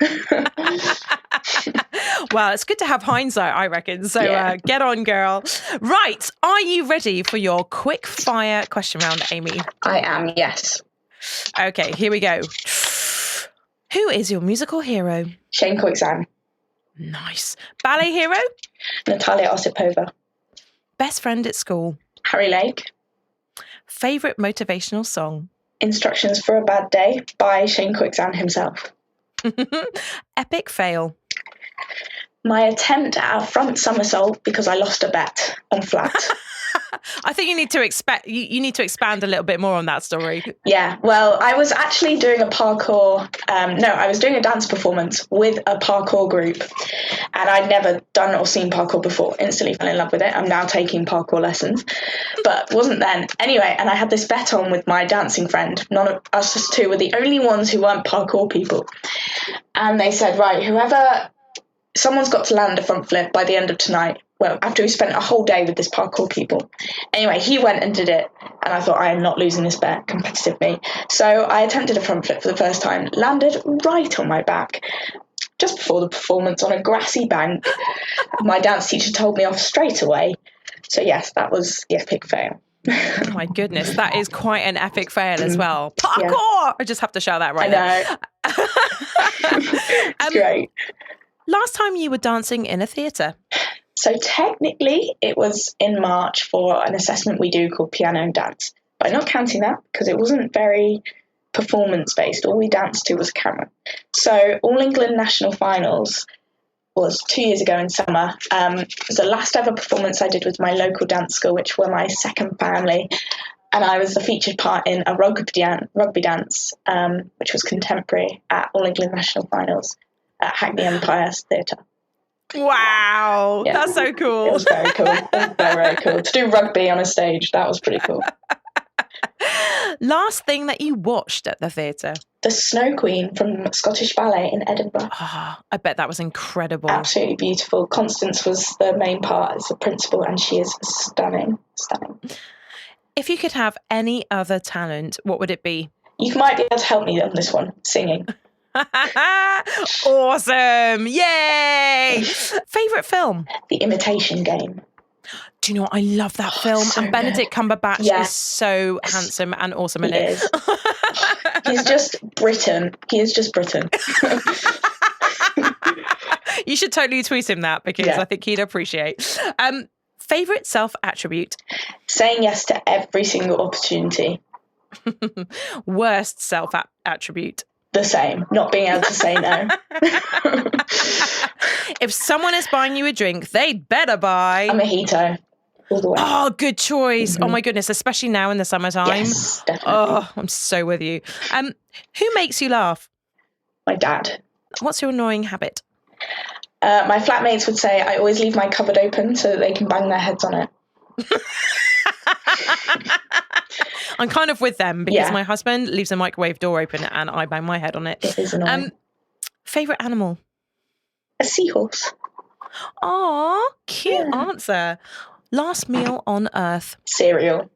Well, it's good to have hindsight, I reckon. So get on, girl. Right. Are you ready for your quick fire question round, Amy? I am, yes. Okay, here we go. Who is your musical hero? Shane Coixan. Nice. Ballet hero? Natalia Osipova. Best friend at school? Harry Lake. Favourite motivational song? Instructions for a Bad Day by Shane Coixan himself. Epic fail? My attempt at a front somersault because I lost a bet on flat. I think you need to you need to expand a little bit more on that story. Yeah, well, I was actually doing a parkour. I was doing a dance performance with a parkour group, and I'd never done or seen parkour before. Instantly fell in love with it. I'm now taking parkour lessons, but wasn't then. Anyway, and I had this bet on with my dancing friend. None of us just two were the only ones who weren't parkour people, and they said, right, someone's got to land a front flip by the end of tonight. Well, after we spent a whole day with this parkour people. Anyway, he went and did it, and I thought, I am not losing this bet, competitive me. So I attempted a front flip for the first time, landed right on my back. Just before the performance on a grassy bank, my dance teacher told me off straight away. So yes, that was the epic fail. Oh my goodness, that is quite an epic fail as well. Parkour! Yeah. I just have to shout that right now. It's great. Last time you were dancing in a theatre? So technically it was in March for an assessment we do called Piano and Dance. But I'm not counting that because it wasn't very performance based. All we danced to was a camera. So All England National Finals was 2 years ago in summer. It was the last ever performance I did with my local dance school, which were my second family. And I was the featured part in a rugby dance, which was contemporary at All England National Finals at Hackney Empire Theatre. Wow, yeah. That's so cool. It was very cool. It was very, very cool. To do rugby on a stage, that was pretty cool. Last thing that you watched at the theatre? The Snow Queen from Scottish Ballet in Edinburgh. Oh, I bet that was incredible. Absolutely beautiful. Constance was the main part as the principal, and she is stunning, stunning. If you could have any other talent, what would it be? You might be able to help me on this one, singing. Awesome! Yay! Favourite film? The Imitation Game. Do you know what? I love that film. So and Benedict Cumberbatch is so handsome and awesome in it. He's just Britain. He is just Britain. You should totally tweet him that because I think he'd appreciate. Favourite self-attribute? Saying yes to every single opportunity. Worst self-attribute? The same, not being able to say no. If someone is buying you a drink, they'd better buy a mojito. All the way. Oh, good choice. Mm-hmm. Oh my goodness, especially now in the summertime. Yes, definitely. Oh, I'm so with you. Who makes you laugh? My dad. What's your annoying habit? My flatmates would say I always leave my cupboard open so that they can bang their heads on it. I'm kind of with them because my husband leaves the microwave door open and I bang my head on it. It is annoying. Favourite animal? A seahorse. Aw, cute answer. Last meal on Earth? Cereal.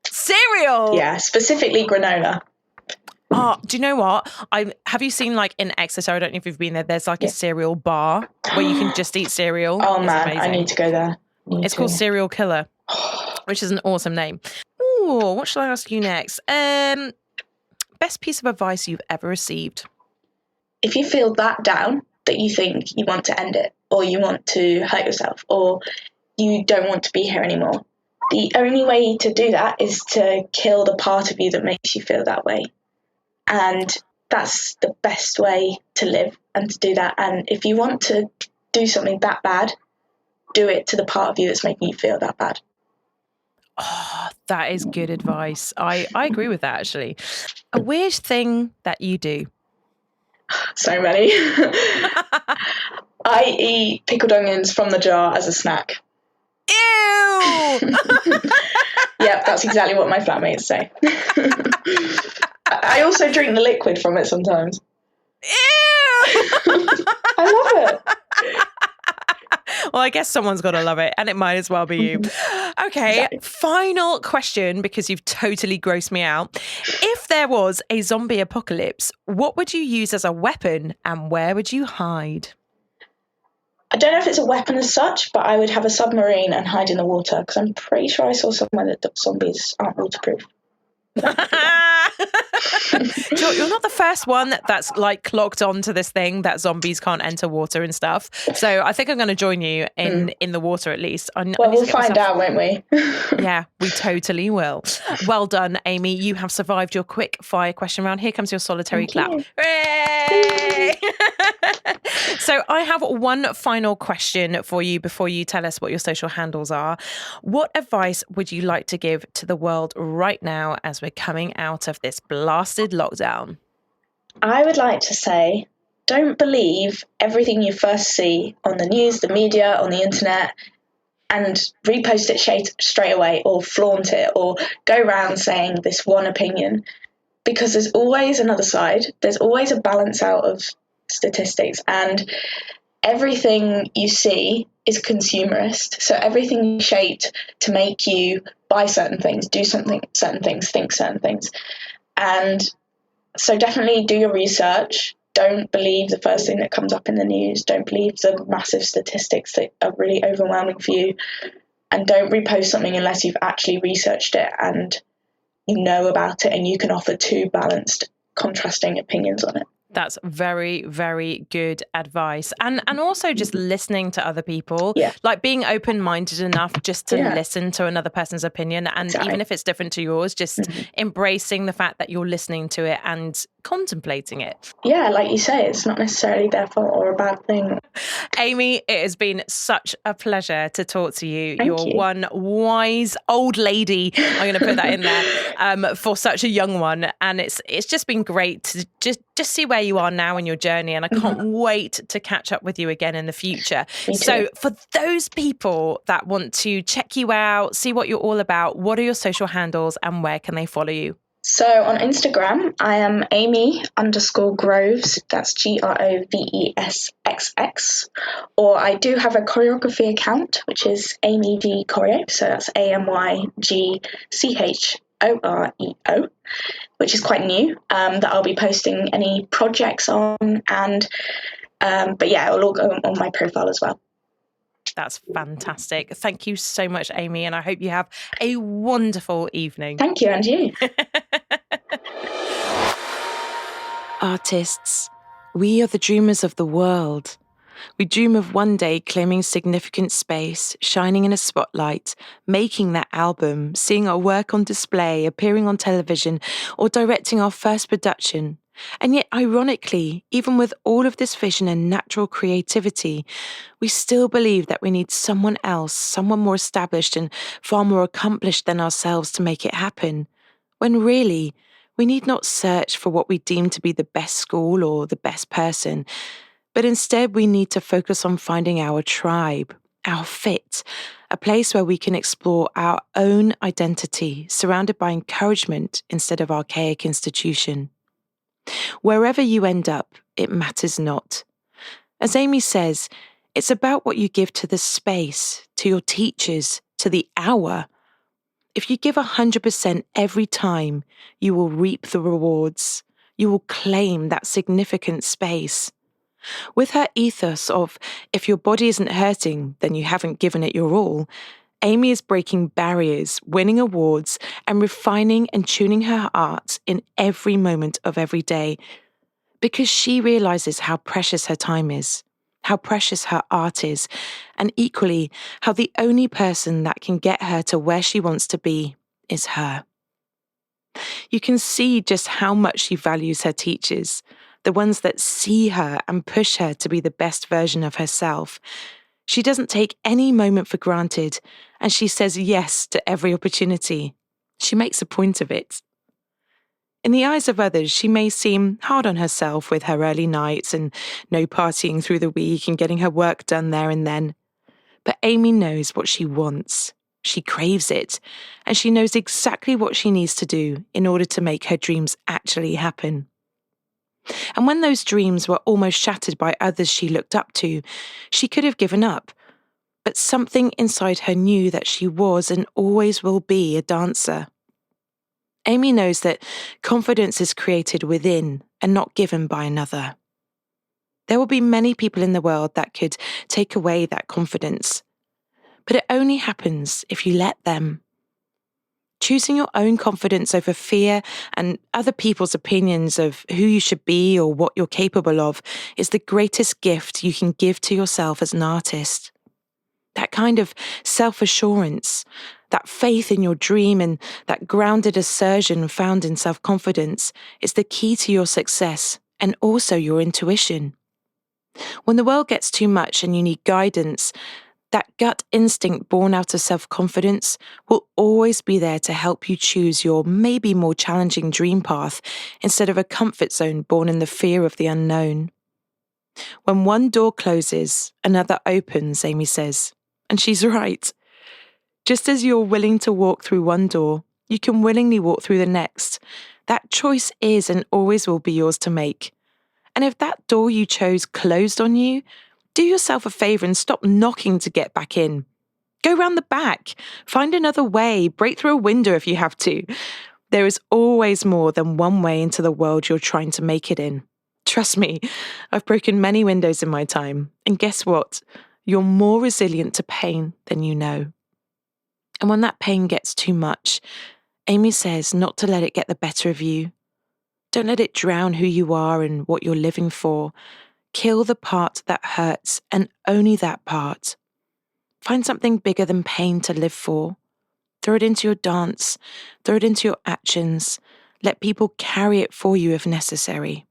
Cereal? Yeah, specifically granola. Oh, do you know what? Have you seen like in Exeter, I don't know if you've been there, there's like a cereal bar where you can just eat cereal. Oh man, amazing. I need to go there. It's called Serial Killer, which is an awesome name. Ooh, what shall I ask you next? Best piece of advice you've ever received? If you feel that down that you think you want to end it or you want to hurt yourself or you don't want to be here anymore, the only way to do that is to kill the part of you that makes you feel that way. And that's the best way to live and to do that. And if you want to do something that bad, do it to the part of you that's making you feel that bad. Oh, that is good advice. I agree with that, actually. A weird thing that you do? So many. I eat pickled onions from the jar as a snack. Ew! Yep, that's exactly what my flatmates say. I also drink the liquid from it sometimes. Ew! I love it. Well, I guess someone's got to love it, and it might as well be you. Okay, exactly. Final question, because you've totally grossed me out. If there was a zombie apocalypse, what would you use as a weapon, and where would you hide? I don't know if it's a weapon as such, but I would have a submarine and hide in the water, because I'm pretty sure I saw somewhere that zombies aren't waterproof. You're not the first one that's like clocked onto this thing that zombies can't enter water and stuff. So I think I'm going to join you in the water at least. We'll find out, won't we? Yeah, we totally will. Well done, Amy. You have survived your quick fire question round. Here comes your solitary clap. Hooray! So I have one final question for you before you tell us what your social handles are. What advice would you like to give to the world right now as we're coming out of this blasted lockdown? I would like to say, don't believe everything you first see on the news, the media, on the internet, and repost it straight away or flaunt it or go around saying this one opinion, because there's always another side. There's always a balance out of statistics, and everything you see is consumerist. So everything is shaped to make you buy certain things, do certain things, think certain things. And so definitely do your research. Don't believe the first thing that comes up in the news. Don't believe the massive statistics that are really overwhelming for you. And don't repost something unless you've actually researched it and you know about it and you can offer two balanced, contrasting opinions on it. That's very, very good advice. And also just listening to other people, like being open-minded enough just to listen to another person's opinion. And even if it's different to yours, just embracing the fact that you're listening to it and contemplating it. Yeah, like you say, it's not necessarily their fault or a bad thing. Amy, it has been such a pleasure to talk to you. Thank You're you. one wise old lady. I'm going to put that in there for such a young one. And it's just been great to just see where you are now in your journey. And I can't wait to catch up with you again in the future. So for those people that want to check you out, see what you're all about, what are your social handles and where can they follow you? So on Instagram, I am Amy_Groves. That's GROVESXX. Or I do have a choreography account, which is Amy G Choreo. So that's AMYGCHOREO, which is quite new. That I'll be posting any projects on, and but yeah, it'll all go on my profile as well. That's fantastic. Thank you so much, Amy, and I hope you have a wonderful evening. Thank you, and you. Artists, we are the dreamers of the world. We dream of one day claiming significant space, shining in a spotlight, making that album, seeing our work on display, appearing on television, or directing our first production. And yet, ironically, even with all of this vision and natural creativity, we still believe that we need someone else, someone more established and far more accomplished than ourselves to make it happen. When really, we need not search for what we deem to be the best school or the best person, but instead we need to focus on finding our tribe, our fit, a place where we can explore our own identity, surrounded by encouragement instead of archaic institution. Wherever you end up, it matters not. As Amy says, it's about what you give to the space, to your teachers, to the hour. If you give 100% every time, you will reap the rewards. You will claim that significant space. With her ethos of, if your body isn't hurting, then you haven't given it your all, Amy is breaking barriers, winning awards, and refining and tuning her art in every moment of every day, because she realizes how precious her time is, how precious her art is, and equally, how the only person that can get her to where she wants to be is her. You can see just how much she values her teachers, the ones that see her and push her to be the best version of herself. She doesn't take any moment for granted, and she says yes to every opportunity. She makes a point of it. In the eyes of others, she may seem hard on herself with her early nights and no partying through the week and getting her work done there and then. But Amy knows what she wants. She craves it, and she knows exactly what she needs to do in order to make her dreams actually happen. And when those dreams were almost shattered by others she looked up to, she could have given up. But something inside her knew that she was and always will be a dancer. Amy knows that confidence is created within and not given by another. There will be many people in the world that could take away that confidence, but it only happens if you let them. Choosing your own confidence over fear and other people's opinions of who you should be or what you're capable of is the greatest gift you can give to yourself as an artist. That kind of self-assurance, that faith in your dream and that grounded assertion found in self-confidence is the key to your success and also your intuition. When the world gets too much and you need guidance, that gut instinct born out of self-confidence will always be there to help you choose your maybe more challenging dream path instead of a comfort zone born in the fear of the unknown. When one door closes, another opens, Amy says. And she's right. Just as you're willing to walk through one door, you can willingly walk through the next. That choice is and always will be yours to make. And if that door you chose closed on you, do yourself a favour and stop knocking to get back in. Go round the back, find another way, break through a window if you have to. There is always more than one way into the world you're trying to make it in. Trust me, I've broken many windows in my time. And guess what? You're more resilient to pain than you know. And when that pain gets too much, Amy says not to let it get the better of you. Don't let it drown who you are and what you're living for. Kill the part that hurts and only that part. Find something bigger than pain to live for. Throw it into your dance. Throw it into your actions. Let people carry it for you if necessary.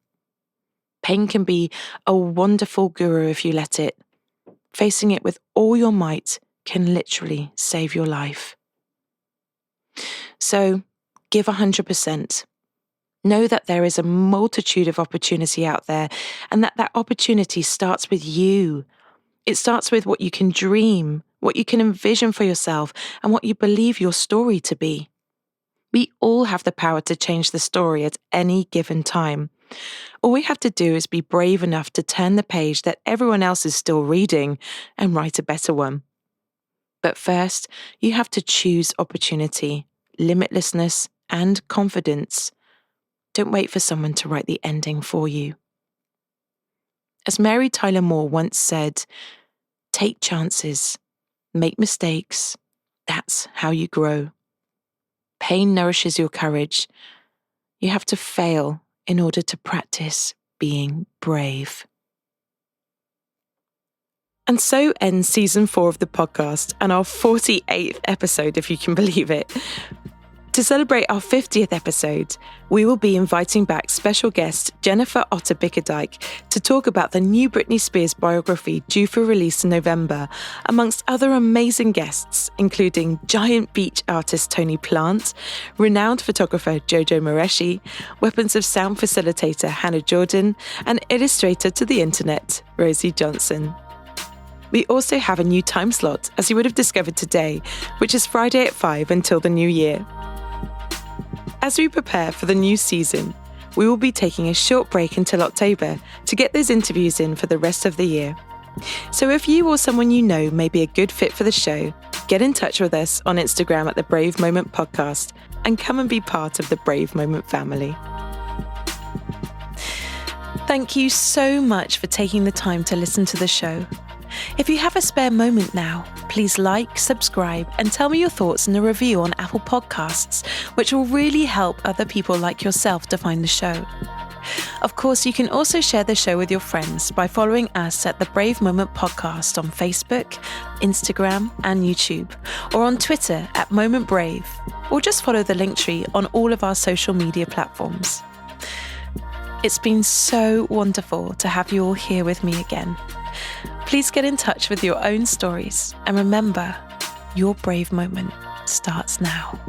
Pain can be a wonderful guru if you let it. Facing it with all your might can literally save your life. So, give 100%. Know that there is a multitude of opportunity out there and that opportunity starts with you. It starts with what you can dream, what you can envision for yourself, and what you believe your story to be. We all have the power to change the story at any given time. All we have to do is be brave enough to turn the page that everyone else is still reading and write a better one. But first, you have to choose opportunity, limitlessness, and confidence. Don't wait for someone to write the ending for you. As Mary Tyler Moore once said, take chances, make mistakes. That's how you grow. Pain nourishes your courage. You have to fail in order to practice being brave. And so ends season 4 of the podcast and our 48th episode, if you can believe it. To celebrate our 50th episode, we will be inviting back special guest Jennifer Otter Bickerdike to talk about the new Britney Spears biography due for release in November, amongst other amazing guests, including giant beach artist Tony Plant, renowned photographer Jojo Moreshi, weapons of sound facilitator Hannah Jordan, and illustrator to the internet, Rosie Johnson. We also have a new time slot, as you would have discovered today, which is Friday at 5 until the new year. As we prepare for the new season, we will be taking a short break until October to get those interviews in for the rest of the year. So if you or someone you know may be a good fit for the show, get in touch with us on Instagram at The Brave Moment Podcast and come and be part of the Brave Moment family. Thank you so much for taking the time to listen to the show. If you have a spare moment now, please like, subscribe, and tell me your thoughts in a review on Apple Podcasts, which will really help other people like yourself to find the show. Of course, you can also share the show with your friends by following us at The Brave Moment Podcast on Facebook, Instagram, and YouTube, or on Twitter at Moment Brave, or just follow the Linktree on all of our social media platforms. It's been so wonderful to have you all here with me again. Please get in touch with your own stories, and remember, your brave moment starts now.